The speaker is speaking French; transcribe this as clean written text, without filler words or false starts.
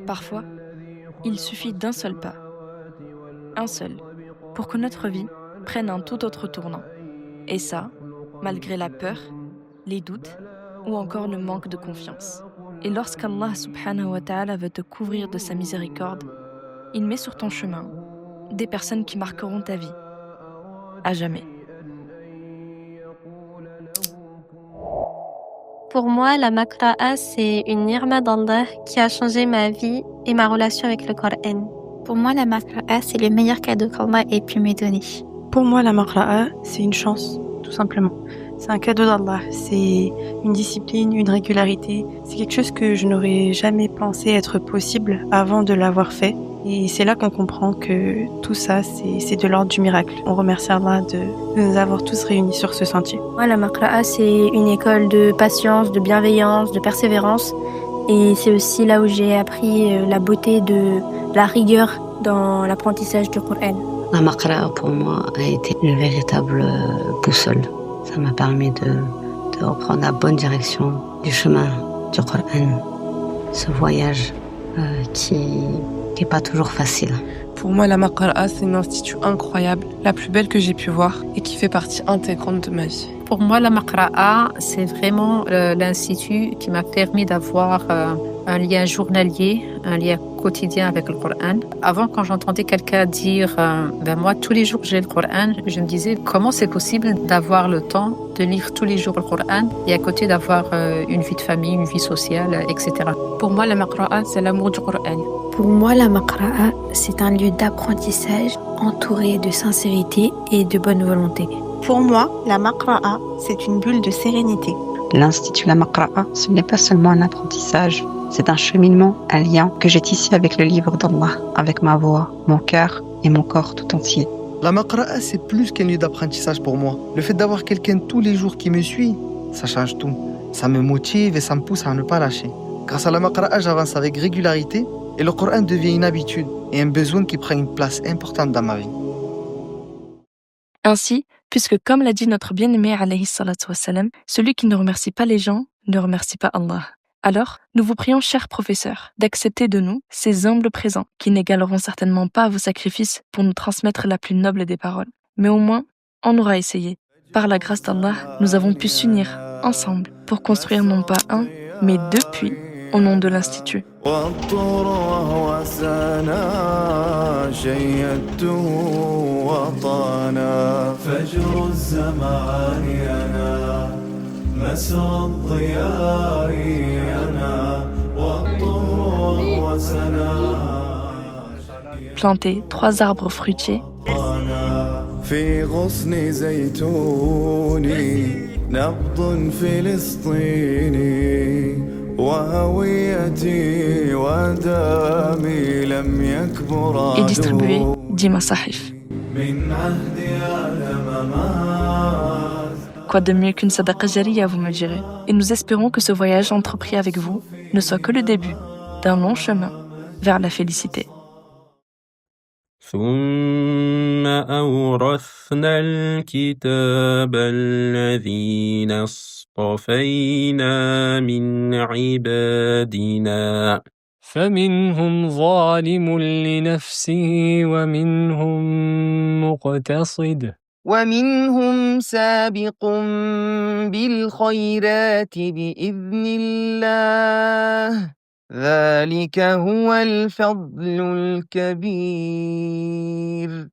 Parfois, il suffit d'un seul pas, un seul, pour que notre vie prenne un tout autre tournant. Et ça, malgré la peur, les doutes ou encore le manque de confiance. Et lorsqu'Allah subhanahu wa ta'ala veut te couvrir de sa miséricorde, il met sur ton chemin des personnes qui marqueront ta vie, à jamais. Pour moi, la Makra'a, c'est une nirma d'Allah qui a changé ma vie et ma relation avec le Coran. Pour moi, la Makra'a, c'est le meilleur cadeau qu'Allah ait pu me donner. Pour moi, la Makra'a, c'est une chance, tout simplement. C'est un cadeau d'Allah, c'est une discipline, une régularité. C'est quelque chose que je n'aurais jamais pensé être possible avant de l'avoir fait. Et c'est là qu'on comprend que tout ça, c'est de l'ordre du miracle. On remercie Allah de nous avoir tous réunis sur ce sentier. Moi, la Makra'a, c'est une école de patience, de bienveillance, de persévérance. Et c'est aussi là où j'ai appris la beauté de la rigueur dans l'apprentissage du Coran. La Makra'a, pour moi, a été une véritable boussole. Ça m'a permis de reprendre la bonne direction du chemin du Coran. Ce voyage qui n'est pas toujours facile. Pour moi, la Makra'a, c'est une institut incroyable, la plus belle que j'ai pu voir et qui fait partie intégrante de ma vie. Pour moi, la Makra'a, c'est vraiment l'institut qui m'a permis d'avoir un lien journalier, un lien quotidien avec le Coran. Avant, quand j'entendais quelqu'un dire moi, tous les jours, j'ai le Coran, je me disais comment c'est possible d'avoir le temps de lire tous les jours le Coran et à côté d'avoir une vie de famille, une vie sociale, etc. Pour moi, la Makra'a, c'est l'amour du Coran. Pour moi, la Makra'a, c'est un lieu d'apprentissage entouré de sincérité et de bonne volonté. Pour moi, la Makra'a, c'est une bulle de sérénité. L'Institut La Makra'a, ce n'est pas seulement un apprentissage, c'est un cheminement, un lien que j'ai tissé avec le livre d'Allah, avec ma voix, mon cœur et mon corps tout entier. La Makra'a, c'est plus qu'un lieu d'apprentissage pour moi. Le fait d'avoir quelqu'un tous les jours qui me suit, ça change tout. Ça me motive et ça me pousse à ne pas lâcher. Grâce à la Makra'a, j'avance avec régularité et le Coran devient une habitude et un besoin qui prend une place importante dans ma vie. Ainsi, puisque comme l'a dit notre bien-aimé alayhi salatu wassalam, celui qui ne remercie pas les gens ne remercie pas Allah. Alors, nous vous prions, chers professeurs, d'accepter de nous ces humbles présents qui n'égaleront certainement pas vos sacrifices pour nous transmettre la plus noble des paroles. Mais au moins, on aura essayé. Par la grâce d'Allah, nous avons pu s'unir ensemble pour construire non pas un, mais deux puits au nom de l'Institut. Planter 3 arbres fruitiers et distribuer 10 masahif. Quoi de mieux qu'une sadaqa jariya, vous me direz. Et nous espérons que ce voyage entrepris avec vous ne soit que le début d'un long chemin vers la félicité. ثم أورثنا الكتاب الذين اصطفينا من عبادنا فمنهم ظالم لنفسه ومنهم مقتصد ومنهم سابق بالخيرات بإذن الله ذلك هو الفضل الكبير